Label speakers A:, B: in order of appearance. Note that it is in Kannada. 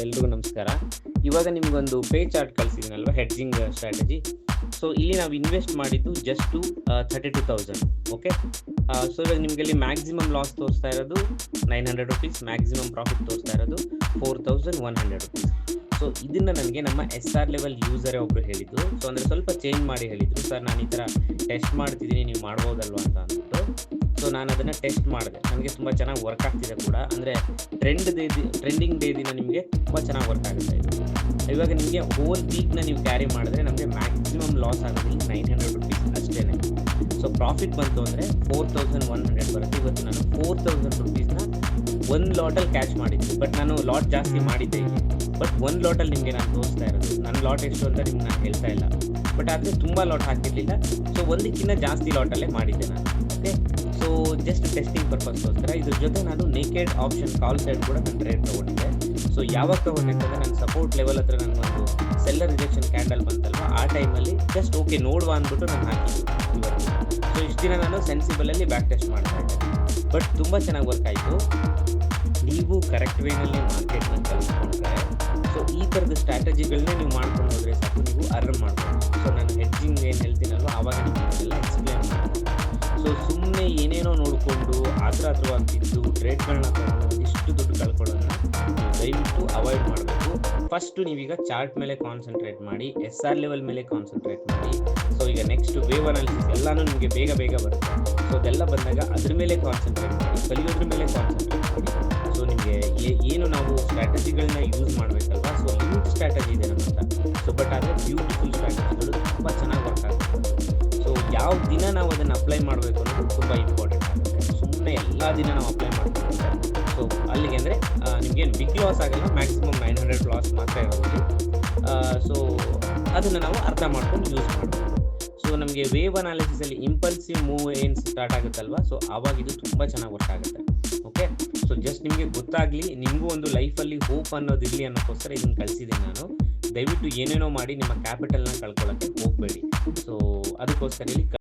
A: ಎಲ್ರಿಗೂ ನಮಸ್ಕಾರ. ಇವಾಗ ನಿಮಗೊಂದು ಪೇ ಚಾರ್ಟ್ ಕಳಿಸಿದ್ದೀನಲ್ವಾ ಹೆಡ್ಜಿಂಗ್ ಸ್ಟ್ರಾಟಜಿ. ಸೊ ಇಲ್ಲಿ ನಾವು ಇನ್ವೆಸ್ಟ್ ಮಾಡಿದ್ದು ಜಸ್ಟು 32,000. ಓಕೆ. ಸೊ ಇವಾಗ ನಿಮಗೆ ಇಲ್ಲಿ ಮ್ಯಾಕ್ಸಿಮಮ್ ಲಾಸ್ ತೋರಿಸ್ತಾ ಇರೋದು 900 ರುಪೀಸ್, ಮ್ಯಾಕ್ಸಿಮಮ್ ಪ್ರಾಫಿಟ್ ತೋರಿಸ್ತಾ ಇರೋದು 4,100 ರುಪೀಸ್. ಸೊ ಇದನ್ನು ನನಗೆ ನಮ್ಮ SR ಲೆವೆಲ್ ಯೂಸರೇ ಒಬ್ಬರು ಹೇಳಿದ್ದು. ಸೊ ಅಂದರೆ ಸ್ವಲ್ಪ ಚೇಂಜ್ ಮಾಡಿ ಹೇಳಿದರು, ಸರ್ ನಾನು ಈ ಥರ ಟೆಸ್ಟ್ ಮಾಡ್ತಿದ್ದೀನಿ, ನೀವು ಮಾಡ್ಬೋದಲ್ವ ಅಂತ ಅಂದ್ಬಿಟ್ಟು. ಸೊ ನಾನು ಅದನ್ನು ಟೆಸ್ಟ್ ಮಾಡಿದೆ, ನನಗೆ ತುಂಬ ಚೆನ್ನಾಗಿ ವರ್ಕ್ ಆಗ್ತಿದೆ ಕೂಡ. ಅಂದರೆ ಟ್ರೆಂಡಿಂಗ್ ಡೇ ದಿನ ನಿಮಗೆ ತುಂಬ ಚೆನ್ನಾಗಿ ವರ್ಕ್ ಆಗುತ್ತೆ ಇದು. ಇವಾಗ ನಿಮಗೆ ಹೋಲ್ ವೀಕ್ನ ನೀವು ಕ್ಯಾರಿ ಮಾಡಿದ್ರೆ ನಮಗೆ ಮ್ಯಾಕ್ಸಿಮಮ್ ಲಾಸ್ ಆಗೋದಿಲ್ಲ 900 ರುಪೀಸ್ ಅಷ್ಟೇ. ಸೊ ಪ್ರಾಫಿಟ್ ಬಂತು ಅಂದರೆ 4,100 ಬರುತ್ತೆ. ಇವತ್ತು ನಾನು 4,000 ರುಪೀಸ್ನ ಒಂದು ಲಾಟಲ್ಲಿ ಕ್ಯಾಚ್ ಮಾಡಿದ್ದೆ. ಬಟ್ ನಾನು ಲಾಟ್ ಜಾಸ್ತಿ ಮಾಡಿದ್ದೆ ಇಲ್ಲಿ. ಬಟ್ ಒಂದು ಲಾಟಲ್ಲಿ ನಿಮಗೆ ನಾನು ತೋರಿಸ್ತಾ ಇರೋದು, ನನ್ನ ಲಾಟ್ ಎಷ್ಟು ಅಂತ ನಿಮ್ಗೆ ನಾನು ಹೇಳ್ತಾ ಇಲ್ಲ. ಬಟ್ ಆದರೆ ತುಂಬ ಲಾಟ್ ಹಾಕಿರಲಿಲ್ಲ. ಸೊ ಒಂದಕ್ಕಿಂತ ಜಾಸ್ತಿ ಲಾಟಲ್ಲೇ ಮಾಡಿದ್ದೆ ನಾನು. ಓಕೆ. ಸೊ ಜಸ್ಟ್ ಟೆಸ್ಟಿಂಗ್ ಪರ್ಪಸ್ಗೋಸ್ಕರ. ಇದ್ರ ಜೊತೆ ನಾನು ನೇಕೆಡ್ ಆಪ್ಷನ್ ಕಾಲ್ ಸೈಡ್ ಕೂಡ ನಾನು ಟ್ರೇಡ್ ತೊಗೊಂಡಿದ್ದೆ. ಸೊ ಯಾವಾಗ ತೊಗೊಂಡೆ ಅಂತಂದರೆ ನನ್ನ ಸಪೋರ್ಟ್ ಲೆವೆಲ್ ಹತ್ರ ನನಗೊಂದು ಸೆಲ್ಲರ್ ರಿಜೆಕ್ಷನ್ ಕ್ಯಾಂಡಲ್ ಬಂತಲ್ವ, ಆ ಟೈಮಲ್ಲಿ ಜಸ್ಟ್ ಓಕೆ ನೋಡುವ ಅಂದ್ಬಿಟ್ಟು ನಾನು ಹಾಕಿದ್ದು ಇವತ್ತು. ಸೊ ಇಷ್ಟು ದಿನ ನಾನು ಸೆನ್ಸಿಬಲಲ್ಲಿ ಬ್ಯಾಕ್ ಟೆಸ್ಟ್ ಮಾಡ್ತಾ ಇದ್ದೆ. ಬಟ್ ತುಂಬ ಚೆನ್ನಾಗಿ ವರ್ಕ್ ಆಯಿತು. ನೀವು ಕರೆಕ್ಟ್ ವೇನಲ್ಲಿ ಮಾರ್ಕೆಟ್ನ ಕಲಿಸ್ಕೊಂಡ್ರೆ, ಸೊ ಈ ಥರದ ಸ್ಟ್ರಾಟಜಿಗಳನ್ನೇ ನೀವು ಮಾಡ್ಕೊಂಡು ಹೋದರೆ ಸಾಕು, ನೀವು ಅರ್ನ್ ಮಾಡ್ಬೋದು. ಸೊ ನಾನು ಹೆಡ್ಜಿಂಗ್ ಏನು ಹೇಳ್ತೀನಲ್ವ ಆವಾಗ ನಿಮಗೆಲ್ಲ ಎಕ್ಸ್ಪ್ಲೇನ್ ಮಾಡ್ತೀನಿ. ಸೊ ಸುಮ್ಮನೆ ಏನೇನೋ ನೋಡಿಕೊಂಡು ಆತುರವಾಗ್ತಿದ್ದು ಟ್ರೇಡ್ಗಳನ್ನ ತಗೊಂಡು ಒಂದಿಷ್ಟು ದುಡ್ಡು ಕಳ್ಕೊಳ್ಳೋದನ್ನ ದಯವಿಟ್ಟು ಅವಾಯ್ಡ್ ಮಾಡಬೇಕು. ಫಸ್ಟು ನೀವೀಗ ಚಾರ್ಟ್ ಮೇಲೆ ಕಾನ್ಸಂಟ್ರೇಟ್ ಮಾಡಿ, SR ಲೆವೆಲ್ ಮೇಲೆ ಕಾನ್ಸಂಟ್ರೇಟ್ ಮಾಡಿ. ಸೊ ಈಗ ನೆಕ್ಸ್ಟ್ ವೇವ್ ಅನಾಲಿಸಿಸ್ ಎಲ್ಲನೂ ನಿಮಗೆ ಬೇಗ ಬರುತ್ತೆ. ಸೊ ಅದೆಲ್ಲ ಬಂದಾಗ ಅದ್ರ ಮೇಲೆ ಕಾನ್ಸಂಟ್ರೇಟ್ ಮಾಡಿ, ಕಲಿಯೋದ್ರ ಮೇಲೆ ಕಾನ್ಸಂಟ್ರೇಟ್ ಮಾಡಿ. ಸೊ ನಿಮಗೆ ಏನು ನಾವು ಸ್ಟ್ರಾಟಜಿಗಳನ್ನ ಯೂಸ್ ಮಾಡಬೇಕಲ್ವಾ, ಸೊ ಲಿಮಿಟ್ ಸ್ಟ್ರಾಟಜಿ ಇದೆ ನಮ್ಮ ಹತ್ರ. ಸೊ ಬಟ್ ಆದರೆ ಬ್ಯೂಟಿಫುಲ್ ಸ್ಟ್ರಾಟಜಿಗಳು ತುಂಬ ಚೆನ್ನಾಗಿ ವರ್ಕ್ ಆಗುತ್ತೆ. ಸೊ ಯಾವ ದಿನ ನಾವು ಅದನ್ನು ಅಪ್ಲೈ ಮಾಡಬೇಕು ಅನ್ನೋದು ತುಂಬ ಇಂಪಾರ್ಟೆಂಟ್ ಆಗುತ್ತೆ. ಸುಮ್ಮನೆ ಎಲ್ಲ ದಿನ ನಾವು ಅಪ್ಲೈ ಮಾಡ್ತೀವಿ. ಸೊ ಅಲ್ಲಿಗೆ ಅಂದರೆ ನಿಮಗೇನು ಬಿಗ್ ಲಾಸ್ ಆಗಲ್ಲ, ಮ್ಯಾಕ್ಸಿಮಮ್ 900 ಲಾಸ್ ಮಾತ್ರ ಇರೋದು. ಸೊ ಅದನ್ನು ನಾವು ಅರ್ಥ ಮಾಡ್ಕೊಂಡು ಯೂಸ್ ಮಾಡಬೇಕು. ಸೊ ನಮಗೆ ವೇವ್ ಅನಾಲಿಸಿಸಲ್ಲಿ ಇಂಪಲ್ಸಿವ್ ಮೂವ್ ಏನು ಸ್ಟಾರ್ಟ್ ಆಗುತ್ತಲ್ವ, ಸೊ ಆವಾಗ ಇದು ತುಂಬ ಚೆನ್ನಾಗಿ ವರ್ಕ್ ಆಗುತ್ತೆ. ಓಕೆ. ಸೊ ಜಸ್ಟ್ ನಿಮಗೆ ಗೊತ್ತಾಗಲಿ, ನಿಮಗೂ ಒಂದು ಲೈಫಲ್ಲಿ ಹೋಪ್ ಅನ್ನೋದಿರಲಿ ಅನ್ನೋಕ್ಕೋಸ್ಕರ ಇದನ್ನು ಕಳಿಸಿದ್ದೀನಿ ನಾನು. ದಯವಿಟ್ಟು ಏನೇನೋ ಮಾಡಿ ನಿಮ್ಮ ಕ್ಯಾಪಿಟಲ್ನ ಕಳ್ಕೊಳ್ಳೋಕ್ಕೆ ಹೋಗಬೇಡಿ. ಸೊ ಅದಕ್ಕೋಸ್ಕರ ಇಲ್ಲಿ